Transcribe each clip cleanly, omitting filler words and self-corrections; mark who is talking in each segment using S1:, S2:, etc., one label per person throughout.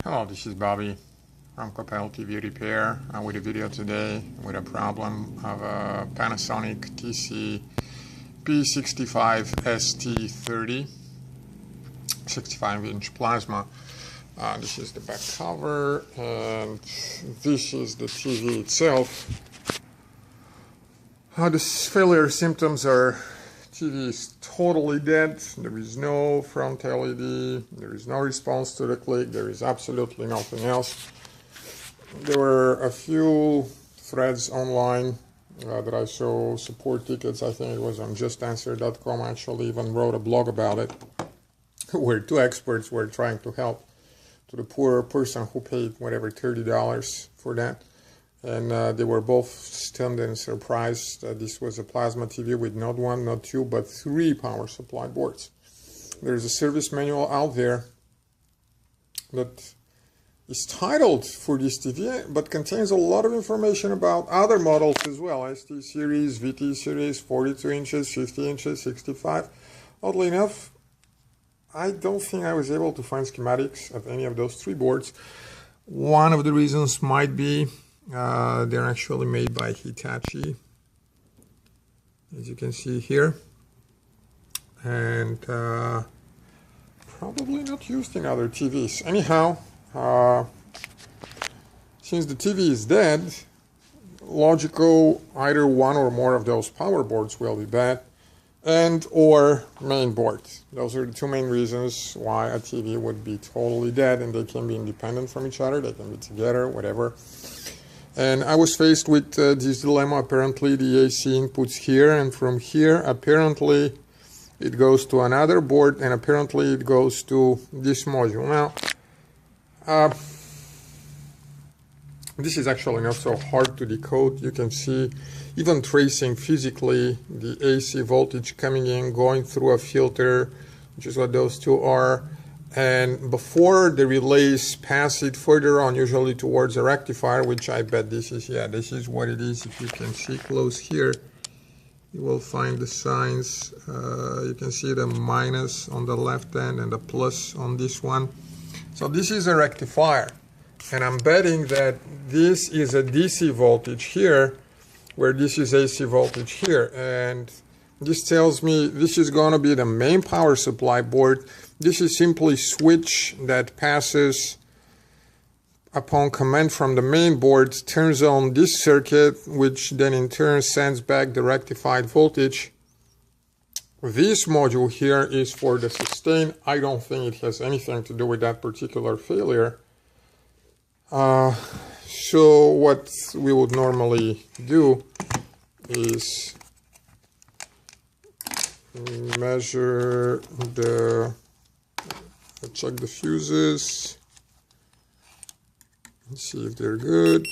S1: Hello, this is Bobby from Capel TV Repair with a video today with a problem of a Panasonic TC-P65ST30 65-inch plasma. This is the back cover and this is the TV itself. The failure symptoms are TV is totally dead, there is no front LED, there is no response to the click, there is absolutely nothing else. There were a few threads online that I saw support tickets. I think it was on justanswer.com. I actually even wrote a blog about it where two experts were trying to help to the poor person who paid whatever $30 for that. And they were both stunned and surprised that this was a plasma TV with not one, not two, but three power supply boards. There's a service manual out there that is titled for this TV, but contains a lot of information about other models as well. ST series, VT series, 42 inches, 50 inches, 65. Oddly enough, I don't think I was able to find schematics of any of those three boards. One of the reasons might be they're actually made by Hitachi, as you can see here, and probably not used in other TVs. Anyhow, since the TV is dead, logical, either one or more of those power boards will be bad, and or main board. Those are the two main reasons why a TV would be totally dead, and they can be independent from each other, they can be together, whatever. And I was faced with this dilemma. Apparently the AC inputs here, and from here apparently it goes to another board, and apparently it goes to this module. Now, this is actually not so hard to decode. You can see even tracing physically the AC voltage coming in, going through a filter, which is what those two are. And before the relays pass it further on, usually towards a rectifier, which I bet this is, yeah, this is what it is. If you can see close here, you will find the signs. You can see the minus on the left hand and the plus on this one. So this is a rectifier. And I'm betting that this is a DC voltage here, where this is AC voltage here. And this tells me this is going to be the main power supply board. This is simply switch that passes upon command from the main board, turns on this circuit, which then in turn sends back the rectified voltage. This module here is for the sustain. I don't think it has anything to do with that particular failure. So what we would normally do is measure check the fuses and see if they're good.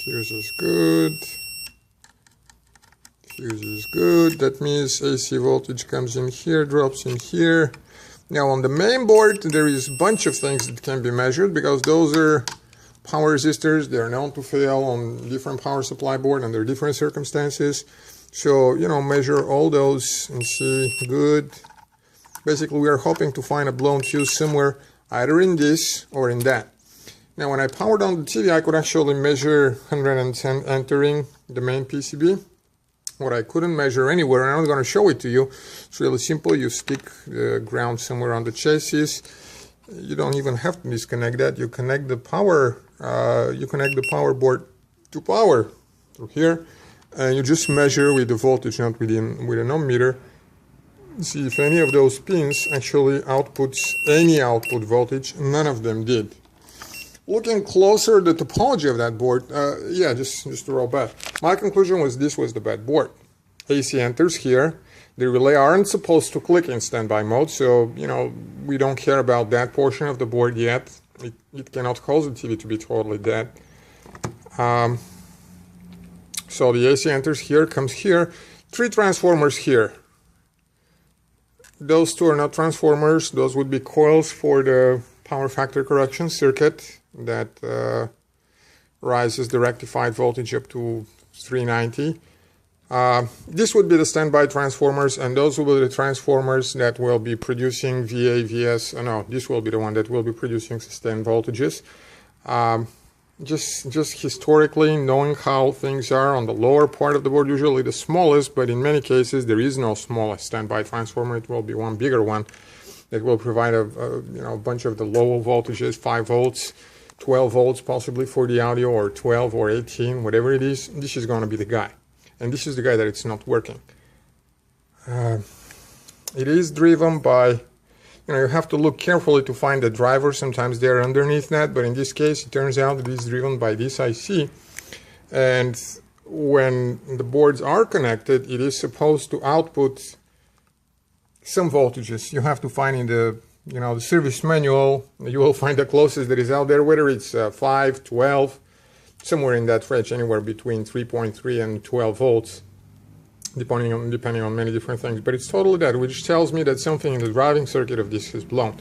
S1: Fuse is good. Fuse is good. That means AC voltage comes in here, drops in here. Now on the main board there is a bunch of things that can be measured, because those are power resistors. They are known to fail on different power supply board under different circumstances. So, you know, measure all those and see, good. Basically, we are hoping to find a blown fuse somewhere, either in this or in that. Now, when I powered on the TV, I could actually measure 110 entering the main PCB. What I couldn't measure anywhere, and I'm going to show it to you. It's really simple. You stick the ground somewhere on the chassis. You don't even have to disconnect that. You connect the power. You connect the power board to power through here. And you just measure with the voltage, not with an ohm meter. See if any of those pins actually outputs any output voltage. None of them did. Looking closer at the topology of that board, yeah, just to roll back. My conclusion was this was the bad board. AC enters here. The relay aren't supposed to click in standby mode, so, you know, we don't care about that portion of the board yet. It cannot cause the TV to be totally dead. So the AC enters here, comes here, three transformers here. Those two are not transformers, those would be coils for the power factor correction circuit that rises the rectified voltage up to 390. This would be the standby transformers, and those will be the transformers that will be producing VA, VS. No, this will be the one that will be producing sustained voltages. Just historically, knowing how things are on the lower part of the board, usually the smallest, but in many cases there is no smallest standby transformer. It will be one bigger one that will provide a bunch of the low voltages, 5 volts, 12 volts possibly for the audio, or 12 or 18, whatever it is. This is going to be the guy. And this is the guy that it's not working. It is driven by, you have to look carefully to find the driver. Sometimes they're underneath that, but in this case it turns out that it's driven by this IC. And when the boards are connected, it is supposed to output some voltages. You have to find in the the service manual, you will find the closest that is out there, whether it's 5, 12, somewhere in that range, anywhere between 3.3 and 12 volts, depending on many different things. But it's totally that, which tells me that something in the driving circuit of this has blown.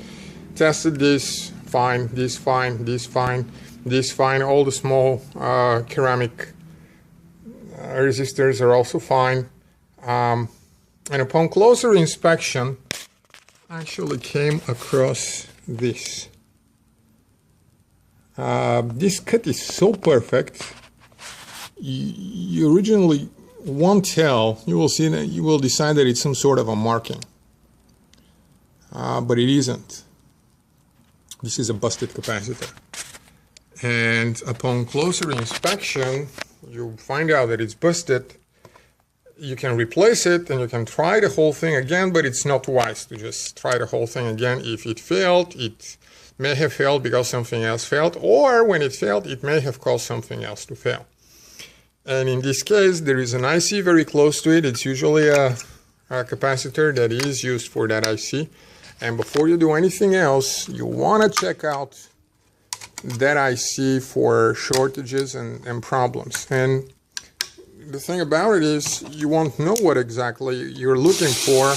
S1: Tested this, fine, this fine, this fine, this fine. All the small ceramic resistors are also fine. And upon closer inspection, I actually came across this. This cut is so perfect. You originally won't tell. You will see that you will decide that it's some sort of a marking, but it isn't. This is a busted capacitor, and upon closer inspection, you find out that it's busted. You can replace it and you can try the whole thing again, but it's not wise to just try the whole thing again. If it failed, it may have failed because something else failed, or when it failed, it may have caused something else to fail. And in this case, there is an IC very close to it. It's usually a capacitor that is used for that IC. And before you do anything else, you want to check out that IC for shortages and problems. And the thing about it is, you won't know what exactly you're looking for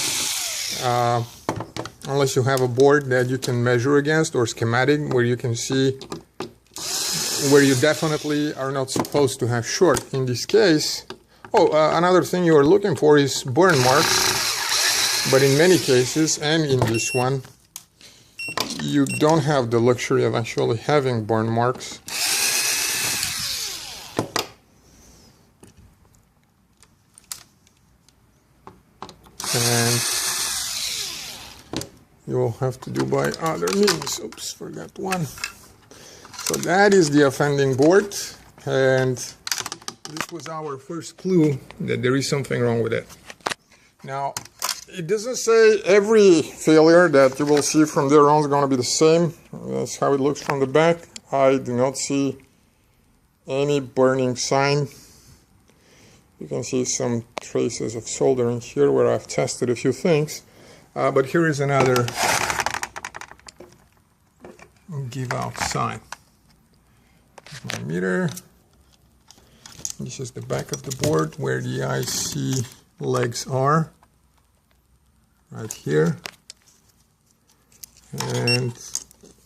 S1: unless you have a board that you can measure against, or schematic where you can see where you definitely are not supposed to have short. In this case, another thing you are looking for is burn marks, but in many cases, and in this one, you don't have the luxury of actually having burn marks. And you will have to do by other means. Oops, forgot one. So that is the offending board, and this was our first clue that there is something wrong with it. Now, it doesn't say every failure that you will see from there on is going to be the same. That's how it looks from the back. I do not see any burning sign. You can see some traces of soldering here where I've tested a few things. But here is another give out sign. My meter. This is the back of the board where the IC legs are. Right here. And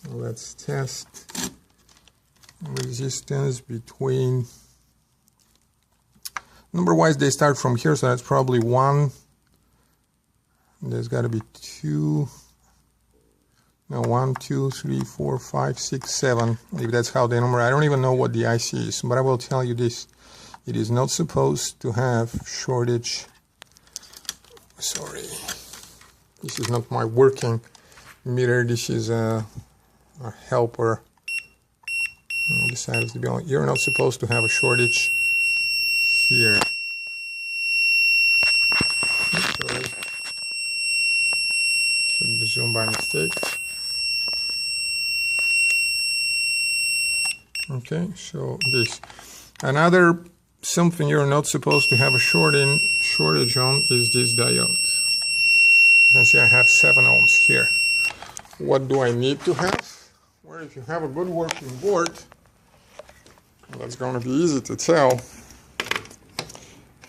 S1: let's test resistance between. Number-wise, they start from here, so that's probably 1. There's got to be 2. No, 1, 2, 3, 4, 5, 6, 7. If that's how they number. I don't even know what the IC is, but I will tell you this: it is not supposed to have shortage. Sorry, this is not my working meter. This is a helper. Decides to be on. You're not supposed to have a shortage here. Sorry. Hit the zoom by mistake. Okay, so this. Another something you're not supposed to have a shortage on is this diode. You can see I have 7 ohms here. What do I need to have? Well, if you have a good working board, that's going to be easy to tell.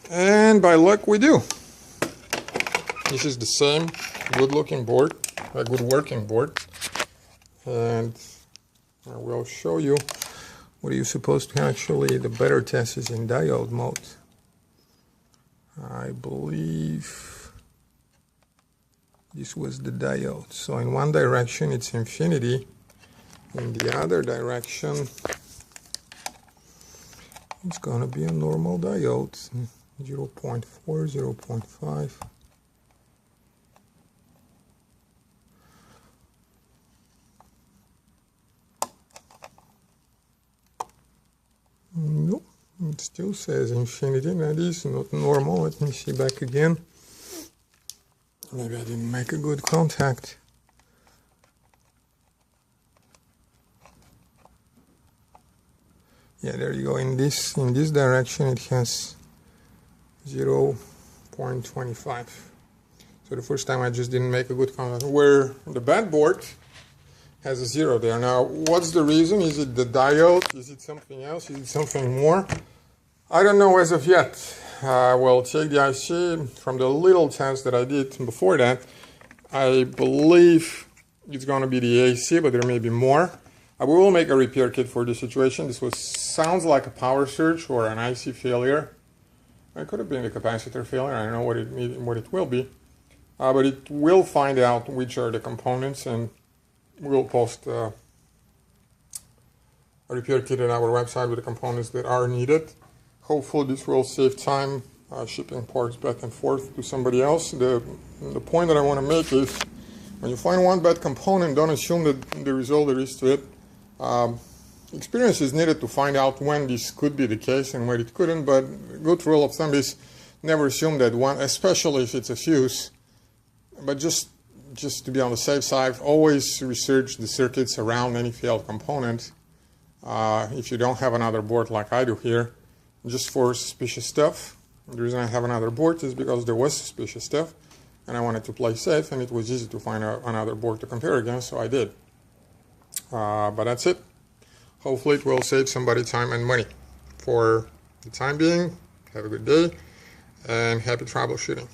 S1: And by luck we do. This is the same good looking board, a good working board. And I will show you what are you supposed to actually. The better test is in diode mode. I believe this was the diode. So in one direction it's infinity, in the other direction it's going to be a normal diode, 0.4, 0.5. Nope, it still says infinity. That is not normal. Let me see back again. Maybe I didn't make a good contact. Yeah, there you go. In this direction it has 0.25. So the first time I just didn't make a good contact. Where the bad board has a 0 there. Now, what's the reason? Is it the diode? Is it something else? Is it something more? I don't know as of yet. We'll take the IC from the little test that I did before that. I believe it's going to be the AC, but there may be more. We will make a repair kit for this situation. This sounds like a power surge or an IC failure. It could have been a capacitor failure. I don't know what it will be. But it will find out which are the components, and we'll post a repair kit on our website with the components that are needed. Hopefully this will save time shipping parts back and forth to somebody else. The point that I want to make is, when you find one bad component, don't assume that there is all there is to it. Experience is needed to find out when this could be the case and where it couldn't, but a good rule of thumb is never assume that one, especially if it's a fuse. But just to be on the safe side, always research the circuits around any failed component. If you don't have another board like I do here, just for suspicious stuff. The reason I have another board is because there was suspicious stuff and I wanted to play safe, and it was easy to find another board to compare against, so I did. But that's it. Hopefully it will save somebody time and money. For the time being, have a good day and happy troubleshooting.